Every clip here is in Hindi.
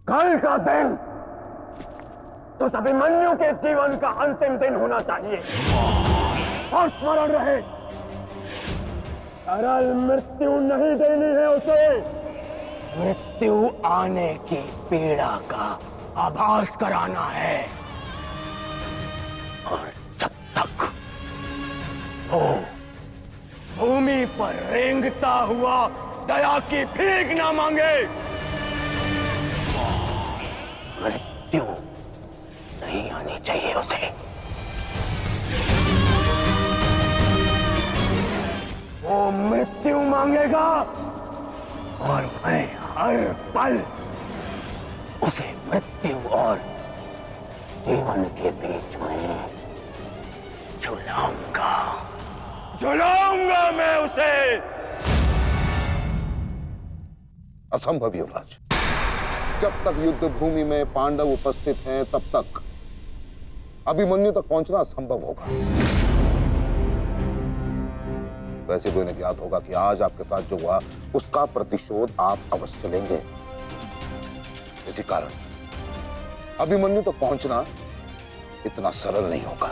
कल का दिन तो अभिमन्यु के जीवन का अंतिम दिन होना चाहिए और स्मरण रहे, सरल मृत्यु नहीं देनी है उसे। मृत्यु आने की पीड़ा का आभास कराना है, और जब तक वो भूमि पर रेंगता हुआ दया की भीख ना मांगे, मृत्यु नहीं आनी चाहिए उसे। वो मृत्यु मांगेगा और मैं हर पल उसे मृत्यु और जीवन के बीच में झुलाऊंगा मैं उसे। असंभव युवराज, जब तक युद्ध भूमि में पांडव उपस्थित हैं तब तक अभिमन्यु तक पहुंचना असंभव होगा। वैसे कोई ने ज्ञात होगा कि आज आपके साथ जो हुआ उसका प्रतिशोध आप अवश्य लेंगे। इसी कारण अभिमन्यु तक पहुंचना इतना सरल नहीं होगा।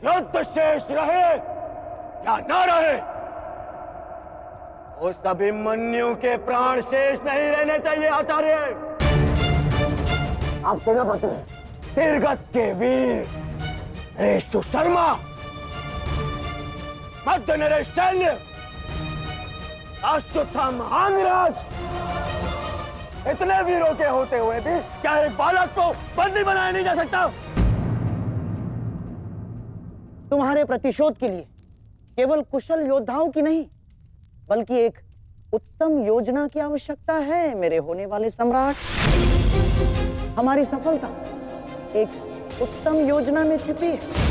युद्ध शेष रहे या न रहे, उस अभिमन्यु के प्राण शेष नहीं रहने चाहिए आचार्य। आप सेनापति हैं, तीरगत के वीर नरेश शर्मा, मध्य नरेश सैन्य, अश्वत्थाम अंगराज, इतने वीरों के होते हुए भी क्या एक बालक को बंदी बनाया नहीं जा सकता? तुम्हारे प्रतिशोध के लिए केवल कुशल योद्धाओं की नहीं, बल्कि एक उत्तम योजना की आवश्यकता है मेरे होने वाले सम्राट। हमारी सफलता एक उत्तम योजना में छिपी है।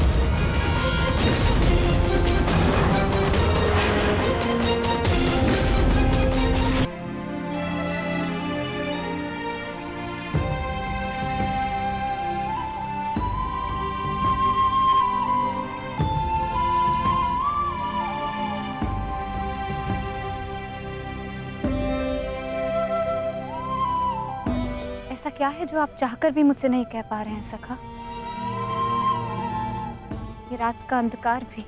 ऐसा क्या है जो आप चाहकर भी मुझसे नहीं कह पा रहे हैं सखा? ये रात का अंधकार भी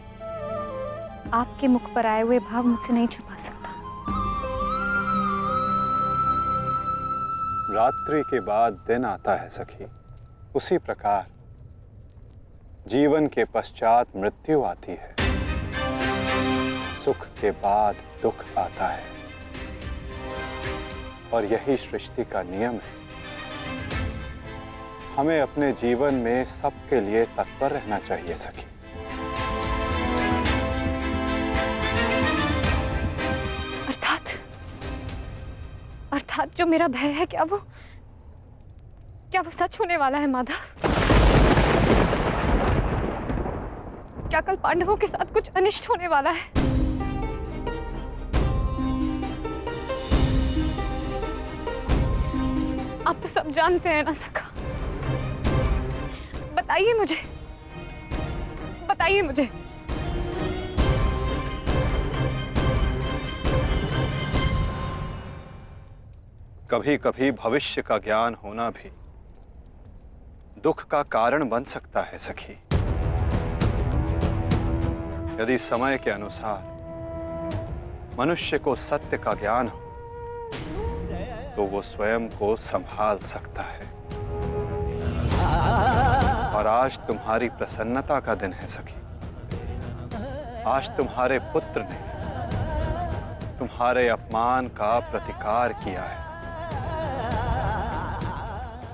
आपके मुख पर आए हुए भाव मुझसे नहीं छुपा सकता। रात्रि के बाद दिन आता है सखी, उसी प्रकार जीवन के पश्चात मृत्यु आती है। सुख के बाद दुख आता है, और यही सृष्टि का नियम है। हमें अपने जीवन में सबके लिए तत्पर रहना चाहिए सखी। अर्थात जो मेरा भय है, क्या वो सच होने वाला है माधव? क्या कल पांडवों के साथ कुछ अनिष्ट होने वाला है? आप तो सब जानते हैं ना सखा। बताइए मुझे। कभी कभी भविष्य का ज्ञान होना भी दुख का कारण बन सकता है सखी। यदि समय के अनुसार मनुष्य को सत्य का ज्ञान हो तो वो स्वयं को संभाल सकता है। और आज तुम्हारी प्रसन्नता का दिन है सखी। आज तुम्हारे पुत्र ने तुम्हारे अपमान का प्रतिकार किया है।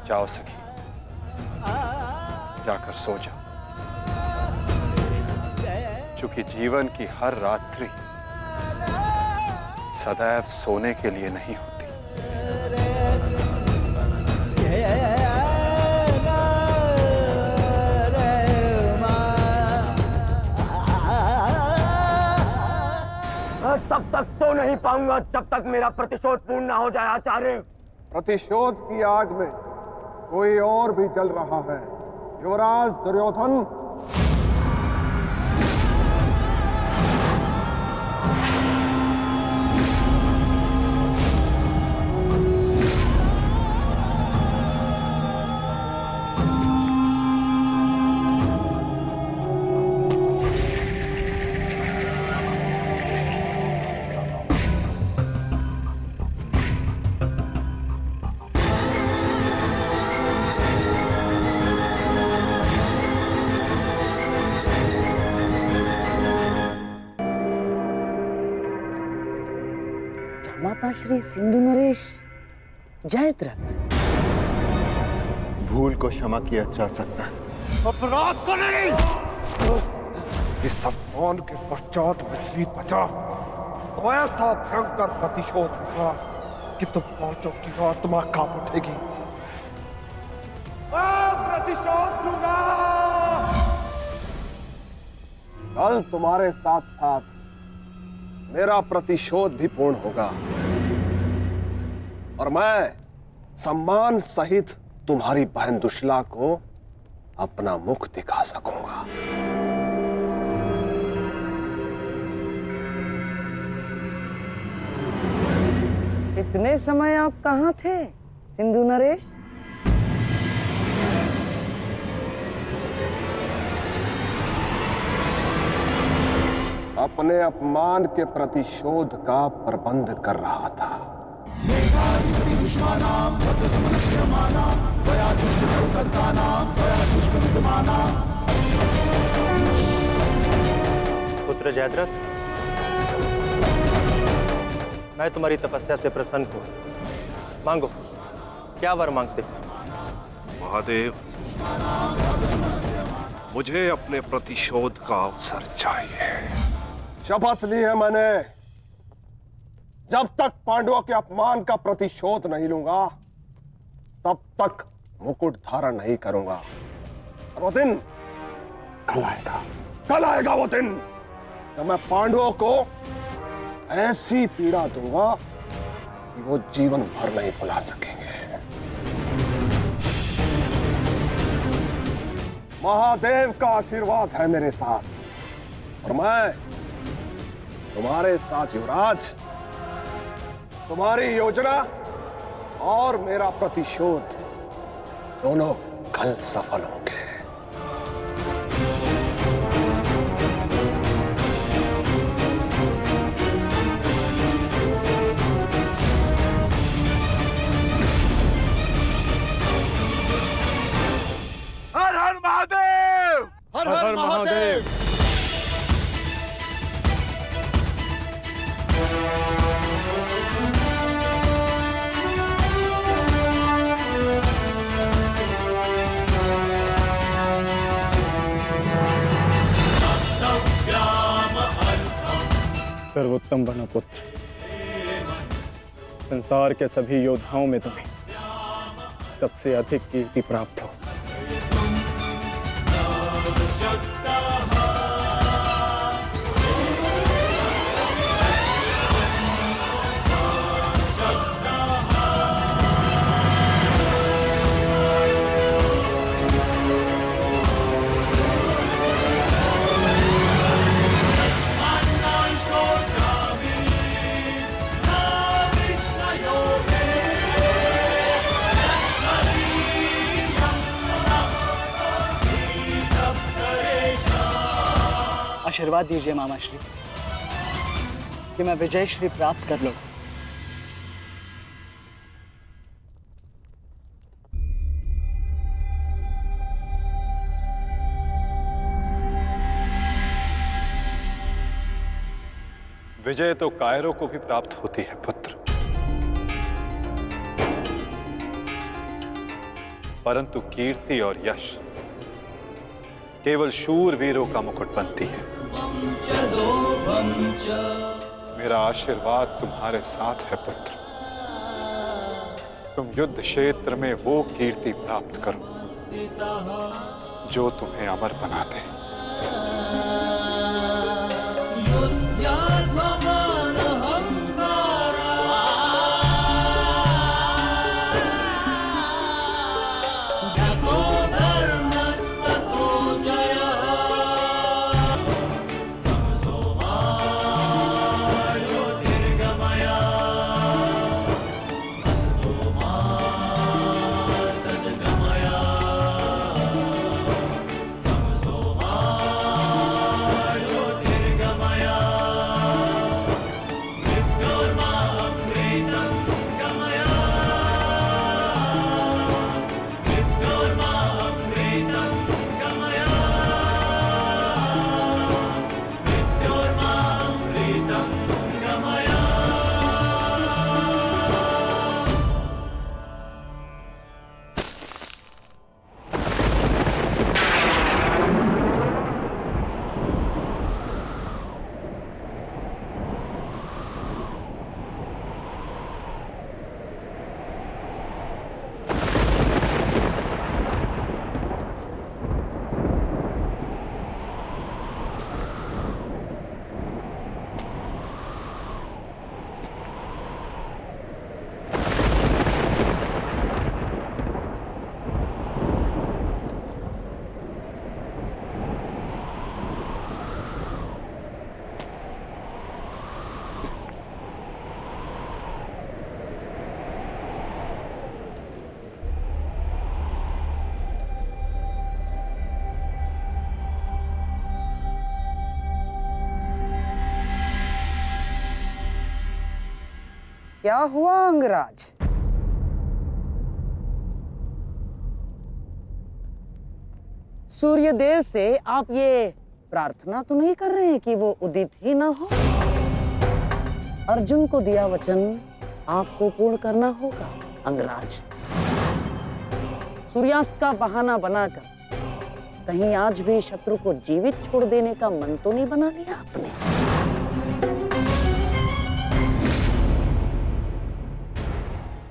जाओ सखी, जाकर सो जाओ, क्योंकि जीवन की हर रात्रि सदैव सोने के लिए नहीं होती। तब तक सो नहीं पाऊंगा जब तक मेरा प्रतिशोध पूर्ण ना हो जाए आचार्य। प्रतिशोध की आग में कोई और भी जल रहा है। युवराज दुर्योधन, माता श्री सिंधु नरेश जयद्रथ। भूल को क्षमा किया जा सकता है, अपराध को नहीं। इस सम्मान के पश्चात मछली बचा तो ऐसा भयंकर प्रतिशोध होगा कि तुम पांचों की आत्मा कांप उठेगी। प्रतिशोध लूंगा। कल तुम्हारे साथ साथ मेरा प्रतिशोध भी पूर्ण होगा और मैं सम्मान सहित तुम्हारी बहन दुशला को अपना मुख दिखा सकूंगा। इतने समय आप कहाँ थे सिंधु नरेश? अपने अपमान के प्रतिशोध का प्रबंध कर रहा था। पुत्र जयद्रथ, मैं तुम्हारी तपस्या से प्रसन्न हूं। मांगो, क्या वर मांगते हो? महादेव, मुझे अपने प्रतिशोध का अवसर चाहिए। शपथ ली है मैंने, जब तक पांडवों के अपमान का प्रतिशोध नहीं लूंगा तब तक मुकुट धारण नहीं करूंगा। और वो दिन कल आएगा, कल आएगा वो दिन जब मैं पांडवों को ऐसी पीड़ा दूंगा कि वो जीवन भर नहीं भुला सकेंगे। महादेव का आशीर्वाद है मेरे साथ और मैं तुम्हारे साथ युवराज, तुम्हारी योजना और मेरा प्रतिशोध दोनों कल सफल होंगे। हर हर महादेव, हर हर महादेव। सर्वोत्तम वनपुत्र, संसार के सभी योद्धाओं में तुम्हें सबसे अधिक कीर्ति प्राप्त हो। आशीर्वाद दीजिए मामा श्री कि मैं विजय श्री प्राप्त कर लूं। विजय तो कायरों को भी प्राप्त होती है पुत्र, परंतु कीर्ति और यश केवल शूर वीरों का मुकुट बनती है। मेरा आशीर्वाद तुम्हारे साथ है पुत्र। तुम युद्ध क्षेत्र में वो कीर्ति प्राप्त करो जो तुम्हें अमर बना दे। क्या हुआ अंगराज? सूर्यदेव से आप ये प्रार्थना तो नहीं कर रहे हैं कि वो उदित ही ना हो? अर्जुन को दिया वचन आपको पूर्ण करना होगा अंगराज। सूर्यास्त का बहाना बनाकर कहीं आज भी शत्रु को जीवित छोड़ देने का मन तो नहीं बना लिया आपने?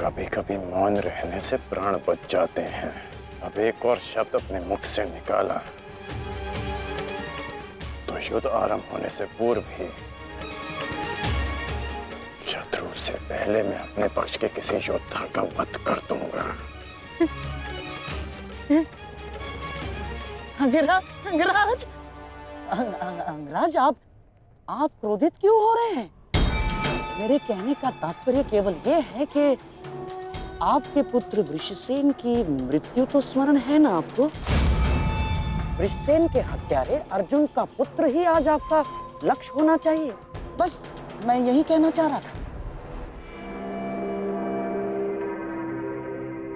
कभी कभी मौन रहने से प्राण बच जाते हैं। अब एक और शब्द अपने मुख से निकाला तो युद्ध आरंभ होने से पूर्व ही शत्रु से पहले मैं अपने पक्ष के किसी योद्धा का वध कर दूंगा। अंगराज, अंगराज आप क्रोधित क्यों हो रहे हैं? मेरे कहने का तात्पर्य केवल ये है कि आपके पुत्र वृषसेन की मृत्यु तो स्मरण है ना आपको? वृषसेन के हत्यारे अर्जुन का पुत्र ही आज आपका लक्ष्य होना चाहिए। बस मैं यही कहना चाह रहा था।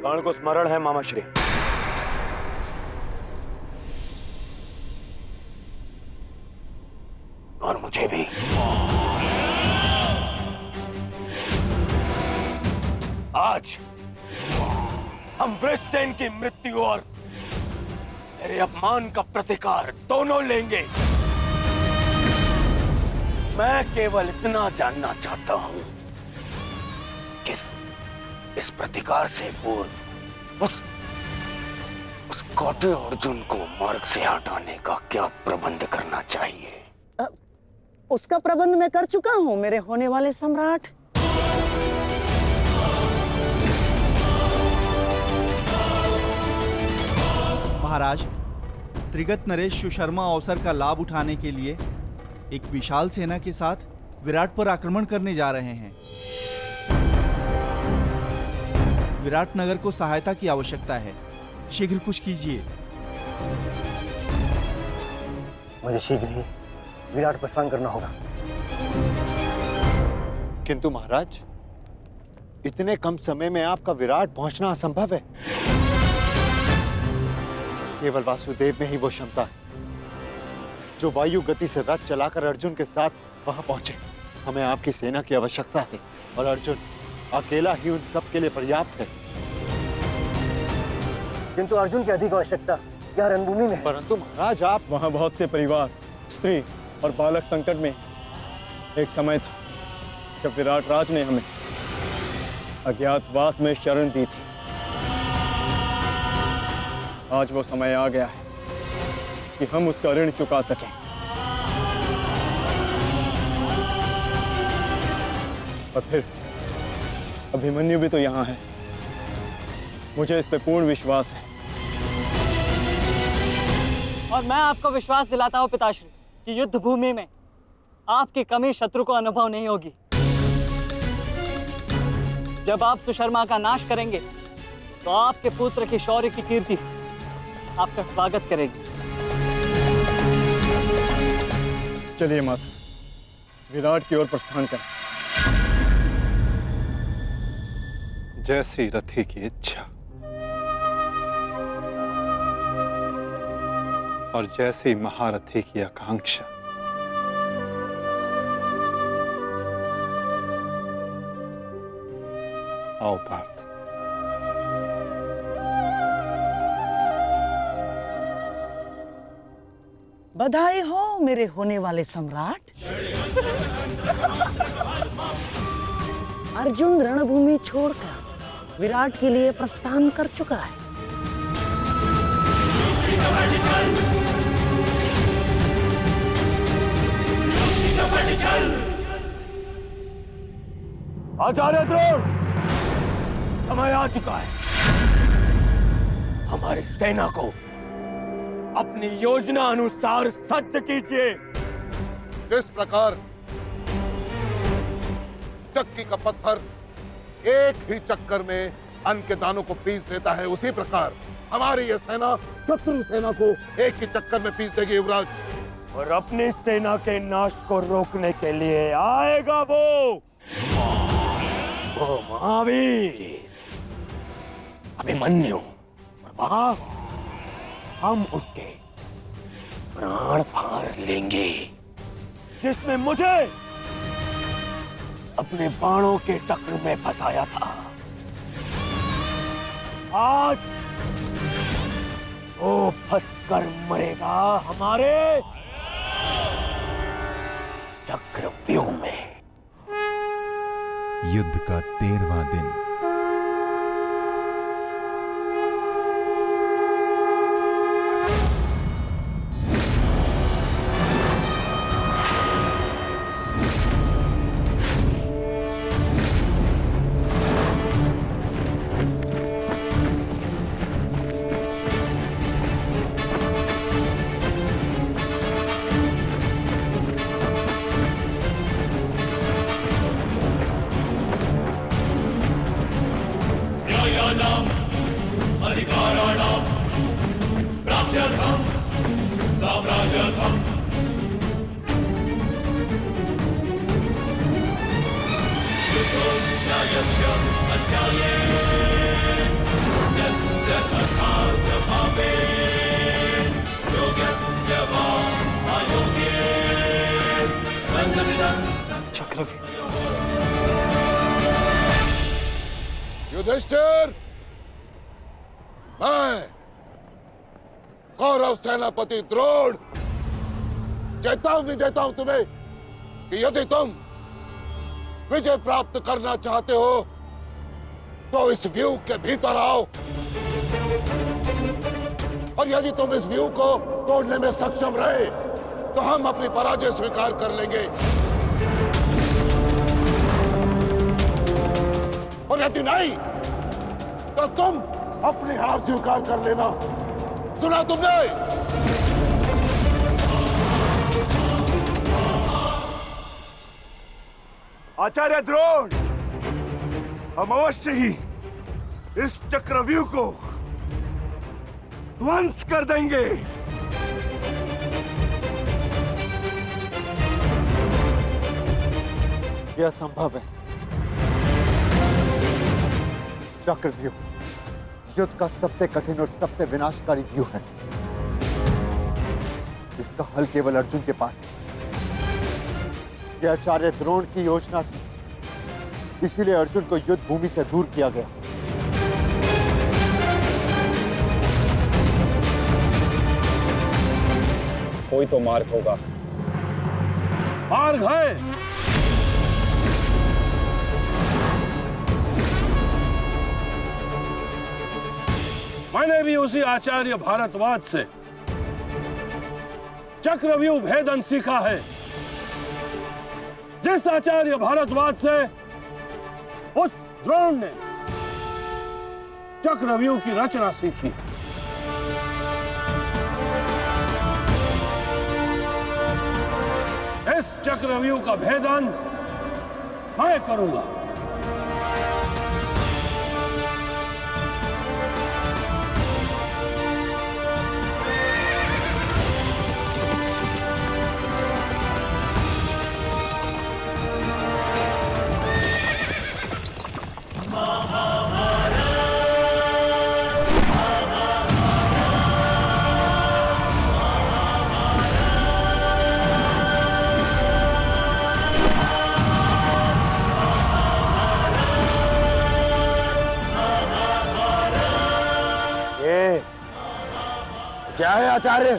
कर्ण को स्मरण है मामाश्री। और मुझे भी। आज हम वृषसेन की मृत्यु और मेरे अपमान का प्रतिकार दोनों लेंगे। मैं केवल इतना जानना चाहता हूं कि इस प्रतिकार से पूर्व उस कौटे अर्जुन को मार्ग से हटाने का क्या प्रबंध करना चाहिए? उसका प्रबंध मैं कर चुका हूं मेरे होने वाले सम्राट। महाराज, त्रिगत नरेश सुशर्मा अवसर का लाभ उठाने के लिए एक विशाल सेना के साथ विराट पर आक्रमण करने जा रहे हैं। विराट नगर को सहायता की आवश्यकता है। शीघ्र कुछ कीजिए। मुझे शीघ्र ही विराट प्रस्थान करना होगा। किंतु महाराज, इतने कम समय में आपका विराट पहुंचना असंभव है। केवल वासुदेव में ही वो क्षमता है जो वायु गति से रथ चलाकर अर्जुन के साथ वहां पहुंचे। हमें आपकी सेना की आवश्यकता है और अर्जुन अकेला ही उन सब के लिए पर्याप्त है। किंतु अर्जुन की अधिक आवश्यकता यह रणभूमि में। परंतु महाराज, आप वहां बहुत से परिवार, स्त्री और बालक संकट में। एक समय था जब विराट राज ने हमें अज्ञातवास में शरण दी थी। आज वो समय आ गया है कि हम उसका ऋण चुका सकें। और फिर अभिमन्यु भी तो यहाँ है। मुझे इस पे पूर्ण विश्वास है। और मैं आपको विश्वास दिलाता हूँ पिताश्री कि युद्ध भूमि में आपकी कमी शत्रु को अनुभव नहीं होगी। जब आप सुशर्मा का नाश करेंगे तो आपके पुत्र की शौर्य की कीर्ति आपका स्वागत करेगी। चलिए माता, विराट की ओर प्रस्थान करें। जैसी रथी की इच्छा और जैसी महारथी की आकांक्षा। आओ पार्थ। बधाई हो मेरे होने वाले सम्राट। अर्जुन रणभूमि छोड़कर विराट के लिए प्रस्थान कर चुका है। आचार्य द्रोण, समय आ चुका है। हमारी सेना को अपनी योजना अनुसार सज्ज कीजिए। जिस प्रकार चक्की का पत्थर एक ही चक्कर में अन्न के दानों को पीस देता है, उसी प्रकार हमारी यह सेना शत्रु सेना को एक ही चक्कर में पीस देगी युवराज। और अपनी सेना के नाश को रोकने के लिए आएगा वो ओ महावीर, अभिमन्यु, प्रभाव, हम उसके प्राण फाड़ लेंगे जिसने मुझे अपने बाणों के चक्र में फंसाया था। आज वो फंसकर मरेगा हमारे चक्रव्यूह में। युद्ध का 13वां दिन। युधिष्ठिर, मैं कौरव सेनापति द्रोण चेतावनी देता हूं तुम्हें कि यदि तुम विजय प्राप्त करना चाहते हो तो इस व्यूह के भीतर आओ, और यदि तुम इस व्यूह को तोड़ने में सक्षम रहे तो हम अपनी पराजय स्वीकार कर लेंगे, और यदि नहीं तो तुम अपनी हार स्वीकार कर लेना। सुना तुमने? आचार्य द्रोण, हम अवश्य ही इस चक्रव्यूह को ध्वंस कर देंगे। यह संभव है। चक्रव्यूह युद्ध का सबसे कठिन और सबसे विनाशकारी व्यूह है। इसका हल केवल अर्जुन के पास है। यह आचार्य द्रोण की योजना थी, इसीलिए अर्जुन को युद्ध भूमि से दूर किया गया। कोई तो मार्ग होगा। मार्ग है। मैंने भी उसी आचार्य भारद्वाज से चक्रव्यूह भेदन सीखा है, जिस आचार्य भारद्वाज से उस द्रोण ने चक्रव्यूह की रचना सीखी। इस चक्रव्यूह का भेदन मैं करूंगा। क्या है आचार्य?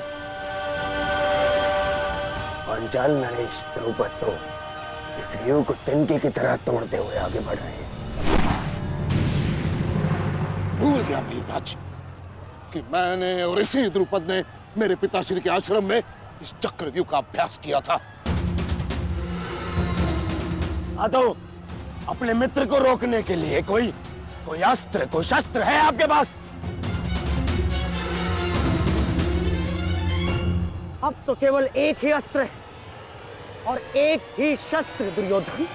पांचाल नरेश द्रुपद तो इस व्यूह को तिनके की तरह तोड़ते हुए आगे बढ़ रहे हैं। भूल गया मेघराज कि मैंने और इसी द्रुपद ने मेरे पिताश्री के आश्रम में इस चक्रव्यूह का अभ्यास किया था। हाँ तो अपने मित्र को रोकने के लिए कोई अस्त्र, कोई शस्त्र है आपके पास? अब तो केवल एक ही अस्त्र है और एक ही शस्त्र, दुर्योधन।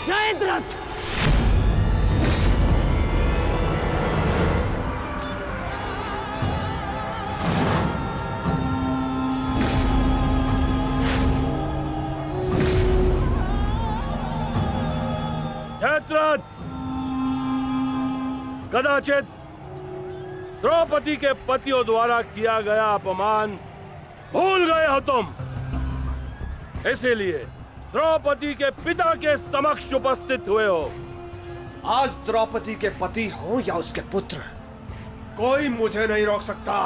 जयद्रथ! दशरथ, कदाचित द्रौपदी के पतियों द्वारा किया गया अपमान भूल गए हो तुम। इसीलिए द्रौपदी के पिता के समक्ष उपस्थित हुए हो। आज द्रौपदी के पति हो या उसके पुत्र, कोई मुझे नहीं रोक सकता।